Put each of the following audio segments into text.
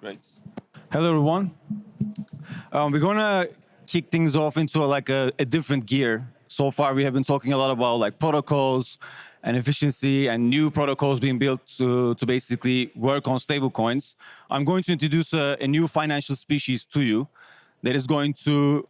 Great. Hello, everyone. We're gonna kick things off into a different gear. So far, we have been talking a lot about like protocols and efficiency and new protocols being built to basically work on stablecoins. I'm going to introduce a new financial species to you that is going to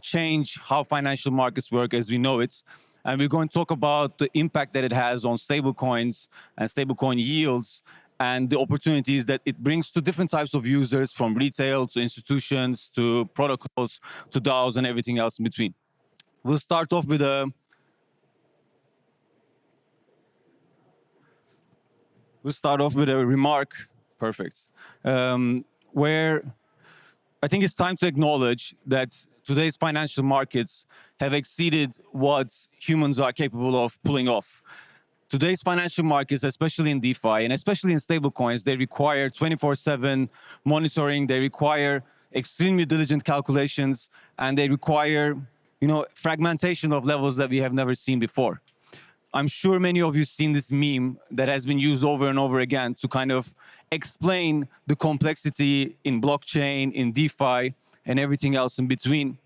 change how financial markets work as we know it. And we're going to talk about the impact that it has on stablecoins and stablecoin yields and the opportunities that it brings to different types of users, from retail to institutions to protocols to DAOs and everything else in between. We'll start off with a remark, perfect, where I think it's time to acknowledge that today's financial markets have exceeded what humans are capable of pulling off. Today's financial markets, especially in DeFi and especially in stablecoins, they require 24/7 monitoring. They require extremely diligent calculations, and they require, fragmentation of levels that we have never seen before. I'm sure many of you have seen this meme that has been used over and over again to kind of explain the complexity in blockchain, in DeFi, and everything else in between.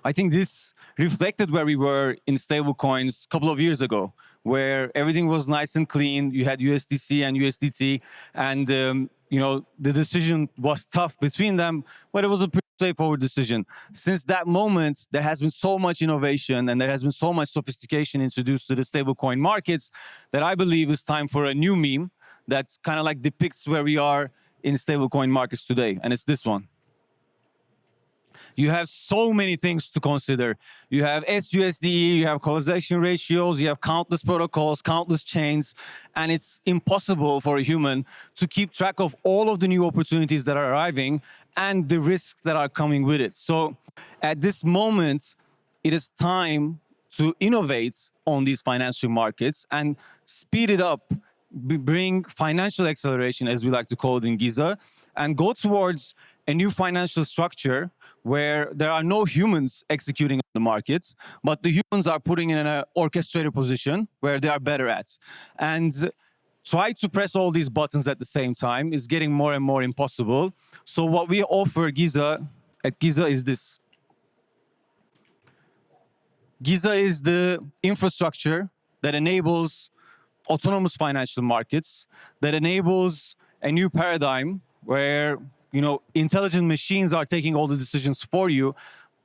I think this reflected where we were in stablecoins a couple of years ago, where everything was nice and clean. You had USDC and USDT, and the decision was tough between them, but it was a pretty straightforward decision. Since that moment, there has been so much innovation and there has been so much sophistication introduced to the stablecoin markets that I believe it's time for a new meme that's kind of like depicts where we are in stablecoin markets today, and it's this one. You have so many things to consider. You have SUSD, you have collateralization ratios, you have countless protocols, countless chains, and it's impossible for a human to keep track of all of the new opportunities that are arriving and the risks that are coming with it. So at this moment, it is time to innovate on these financial markets and speed it up, bring financial acceleration, as we like to call it in Giza, and go towards a new financial structure where there are no humans executing on the markets, but the humans are putting in an orchestrated position where they are better at. And try to press all these buttons at the same time is getting more and more impossible. So what we offer at Giza is this. Giza is the infrastructure that enables autonomous financial markets, that enables a new paradigm where intelligent machines are taking all the decisions for you,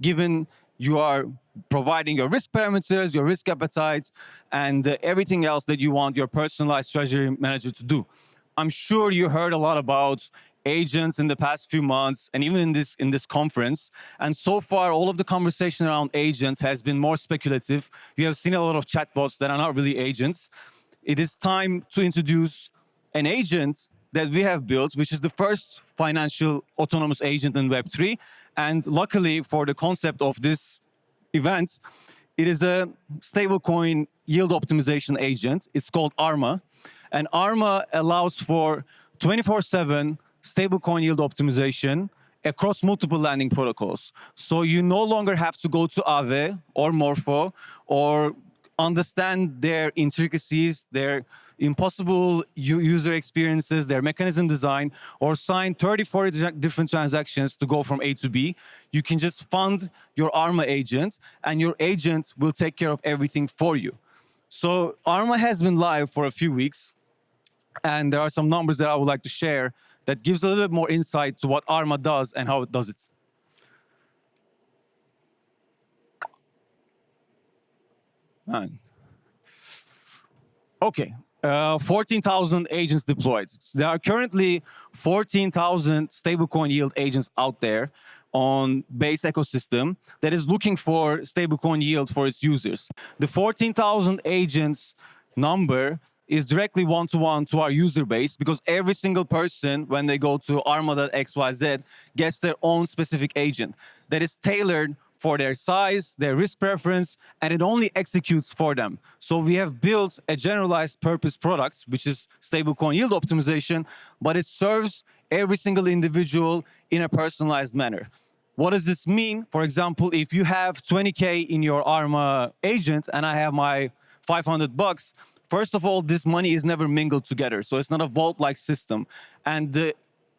given you are providing your risk parameters, your risk appetites, and everything else that you want your personalized treasury manager to do. I'm sure you heard a lot about agents in the past few months, and even in this conference. And so far, all of the conversation around agents has been more speculative. You have seen a lot of chatbots that are not really agents. It is time to introduce an agent that we have built, which is the first financial autonomous agent in Web3. And luckily for the concept of this event, it is a stablecoin yield optimization agent. It's called ARMA. And ARMA allows for 24/7 stablecoin yield optimization across multiple lending protocols. So you no longer have to go to Aave or Morpho or understand their intricacies, their impossible user experiences, their mechanism design, or sign 30, 40 different transactions to go from A to B. You can just fund your ARMA agent, and your agent will take care of everything for you. So ARMA has been live for a few weeks, and there are some numbers that I would like to share that gives a little bit more insight to what ARMA does and how it does it. Okay, 14,000 agents deployed. There are currently 14,000 stablecoin yield agents out there on base ecosystem that is looking for stablecoin yield for its users. The 14,000 agents number is directly one-to-one to our user base, because every single person, when they go to arma.xyz, gets their own specific agent that is tailored for their size, their risk preference, and it only executes for them. So we have built a generalized purpose product, which is stablecoin yield optimization, but it serves every single individual in a personalized manner. What does this mean? For example, if you have 20K in your ARMA agent and I have my $500, first of all, this money is never mingled together. So it's not a vault-like system. And the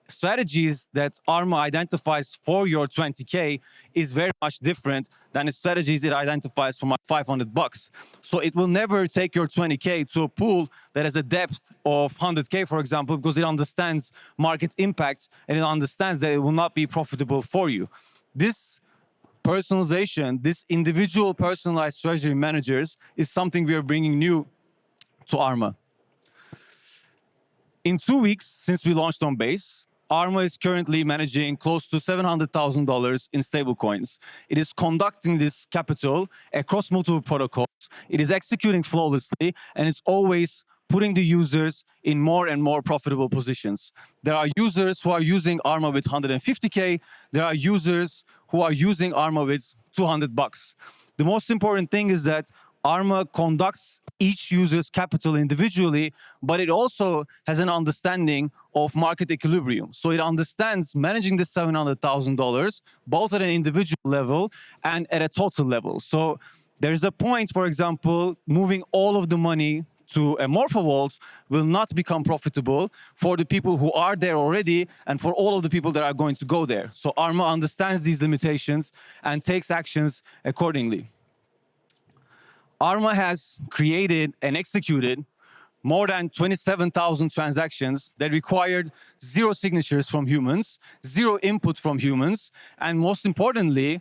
strategies that Arma identifies for your 20K is very much different than the strategies it identifies for my $500. So it will never take your 20K to a pool that has a depth of 100K, for example, because it understands market impact and it understands that it will not be profitable for you. This personalization, this individual personalized treasury managers is something we are bringing new to Arma. In 2 weeks since we launched on Base, Arma is currently managing close to $700,000 in stablecoins. It is conducting this capital across multiple protocols. It is executing flawlessly, and it's always putting the users in more and more profitable positions. There are users who are using Arma with 150K. There are users who are using Arma with $200. The most important thing is that Arma conducts each user's capital individually, but it also has an understanding of market equilibrium. So it understands managing the $700,000 both at an individual level and at a total level. So there's a point, for example, moving all of the money to a Morpho Vault will not become profitable for the people who are there already and for all of the people that are going to go there. So Arma understands these limitations and takes actions accordingly. Arma has created and executed more than 27,000 transactions that required 0 signatures from humans, 0 input from humans, and most importantly,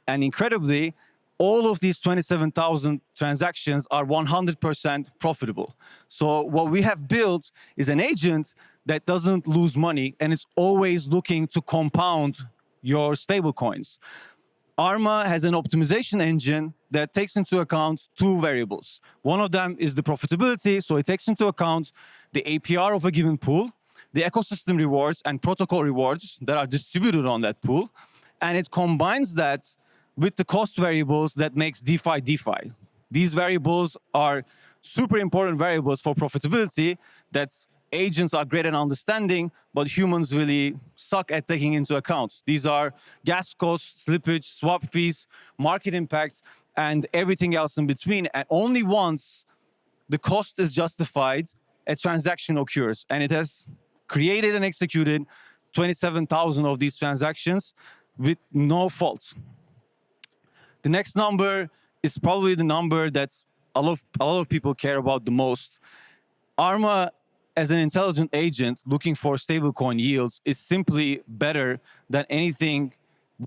and incredibly, all of these 27,000 transactions are 100% profitable. So what we have built is an agent that doesn't lose money and is always looking to compound your stablecoins. Arma has an optimization engine that takes into account 2 variables. One of them is the profitability, so it takes into account the APR of a given pool, the ecosystem rewards and protocol rewards that are distributed on that pool, and it combines that with the cost variables that makes DeFi DeFi. These variables are super important variables for profitability that agents are great at understanding, but humans really suck at taking into account. These are gas costs, slippage, swap fees, market impact, and everything else in between. And only once the cost is justified, a transaction occurs. And it has created and executed 27,000 of these transactions with no fault. The next number is probably the number that a lot of people care about the most. Arma, as an intelligent agent looking for stablecoin yields, is simply better than anything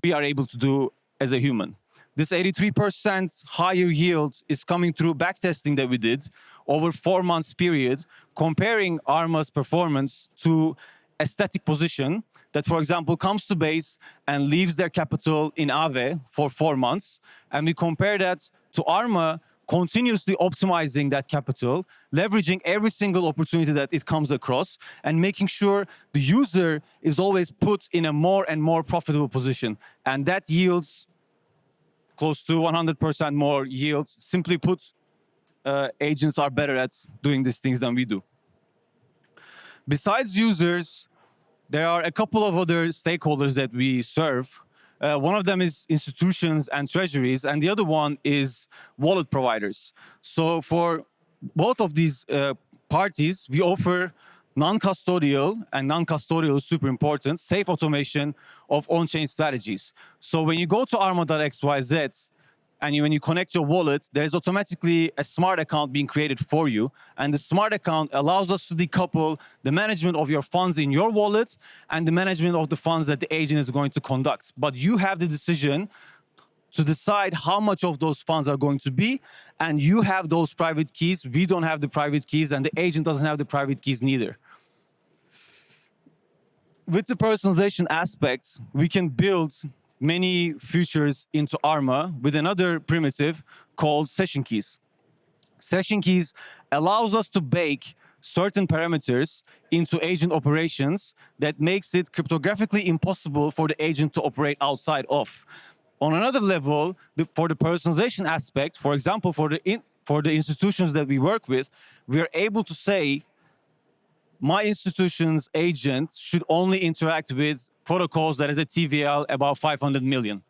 we are able to do as a human. This 83% higher yield is coming through backtesting that we did over 4 months period, comparing Arma's performance to a static position that, for example, comes to Base and leaves their capital in Aave for 4 months. And we compare that to Arma continuously optimizing that capital, leveraging every single opportunity that it comes across, and making sure the user is always put in a more and more profitable position. And that yields close to 100% more yield. Simply put, agents are better at doing these things than we do. Besides users, there are a couple of other stakeholders that we serve. One of them is institutions and treasuries, and the other one is wallet providers. So for both of these parties, we offer non-custodial, and non-custodial is super important, safe automation of on-chain strategies. So when you go to arma.xyz and when you connect your wallet, there's automatically a smart account being created for you. And the smart account allows us to decouple the management of your funds in your wallet and the management of the funds that the agent is going to conduct. But you have the decision to decide how much of those funds are going to be, and you have those private keys. We don't have the private keys, and the agent doesn't have the private keys neither. With the personalization aspects, we can build many features into Arma with another primitive called session keys. Session keys allows us to bake certain parameters into agent operations that makes it cryptographically impossible for the agent to operate outside of. On another level, for the personalization aspect, for example, for the institutions that we work with, we are able to say, my institution's agent should only interact with protocols that has a TVL about 500 million.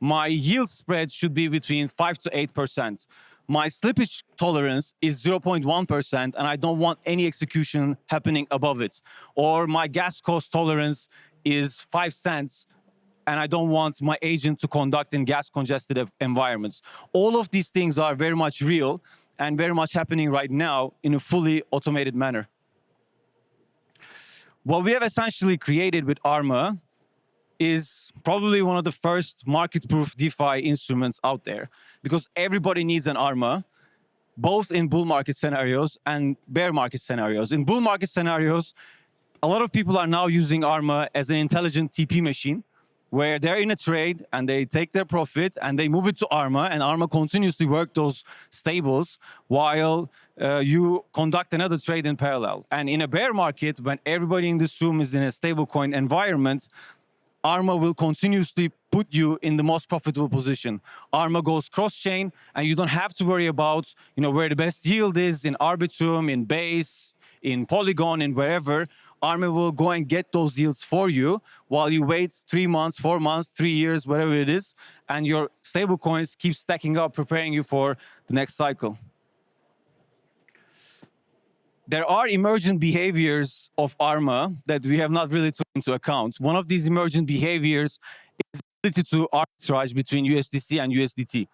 My yield spread should be between 5 to 8%. my slippage tolerance is 0.1% and I don't want any execution happening above it. Or my gas cost tolerance is 5 cents and I don't want my agent to conduct in gas congested environments. All of these things are very much real and very much happening right now in a fully automated manner. What we have essentially created with Arma is probably one of the first market-proof DeFi instruments out there, because everybody needs an Arma, both in bull market scenarios and bear market scenarios. In bull market scenarios, a lot of people are now using Arma as an intelligent TP machine, where they're in a trade and they take their profit and they move it to Arma, and Arma continuously work those stables while you conduct another trade in parallel. And in a bear market, when everybody in this room is in a stablecoin environment, Arma will continuously put you in the most profitable position. Arma goes cross-chain, and you don't have to worry about, where the best yield is in Arbitrum, in Base, in Polygon, in wherever. Arma will go and get those yields for you while you wait 3 months, 4 months, 3 years, whatever it is, and your stable coins keep stacking up, preparing you for the next cycle. There are emergent behaviors of Arma that we have not really taken into account. One of these emergent behaviors is the ability to arbitrage between USDC and USDT.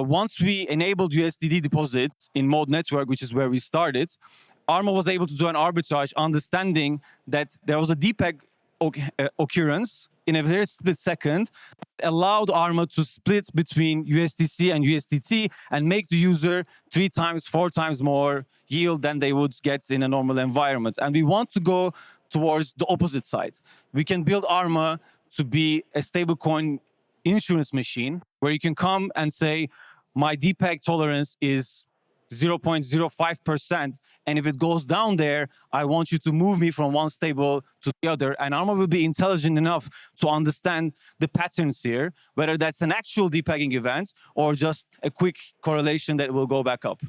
Once we enabled USDT deposits in Mode Network, which is where we started, Arma was able to do an arbitrage, understanding that there was a DPEG occurrence in a very split second, allowed Arma to split between USDC and USDT and make the user 3 times, 4 times more yield than they would get in a normal environment. And we want to go towards the opposite side. We can build Arma to be a stablecoin insurance machine where you can come and say, my DPEG tolerance is 0.05%, and if it goes down there, I want you to move me from one stable to the other. And Arma will be intelligent enough to understand the patterns here, whether that's an actual depegging event or just a quick correlation that will go back up.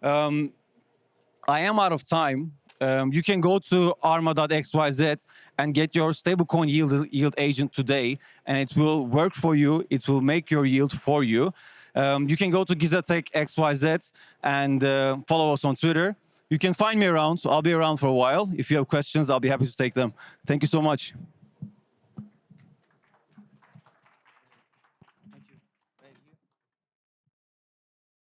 I am out of time. You can go to arma.xyz and get your stablecoin yield agent today, and it will work for you. It will make your yield for you. You can go to Giza Tech XYZ and follow us on Twitter. You can find me around, so I'll be around for a while. If you have questions, I'll be happy to take them. Thank you so much.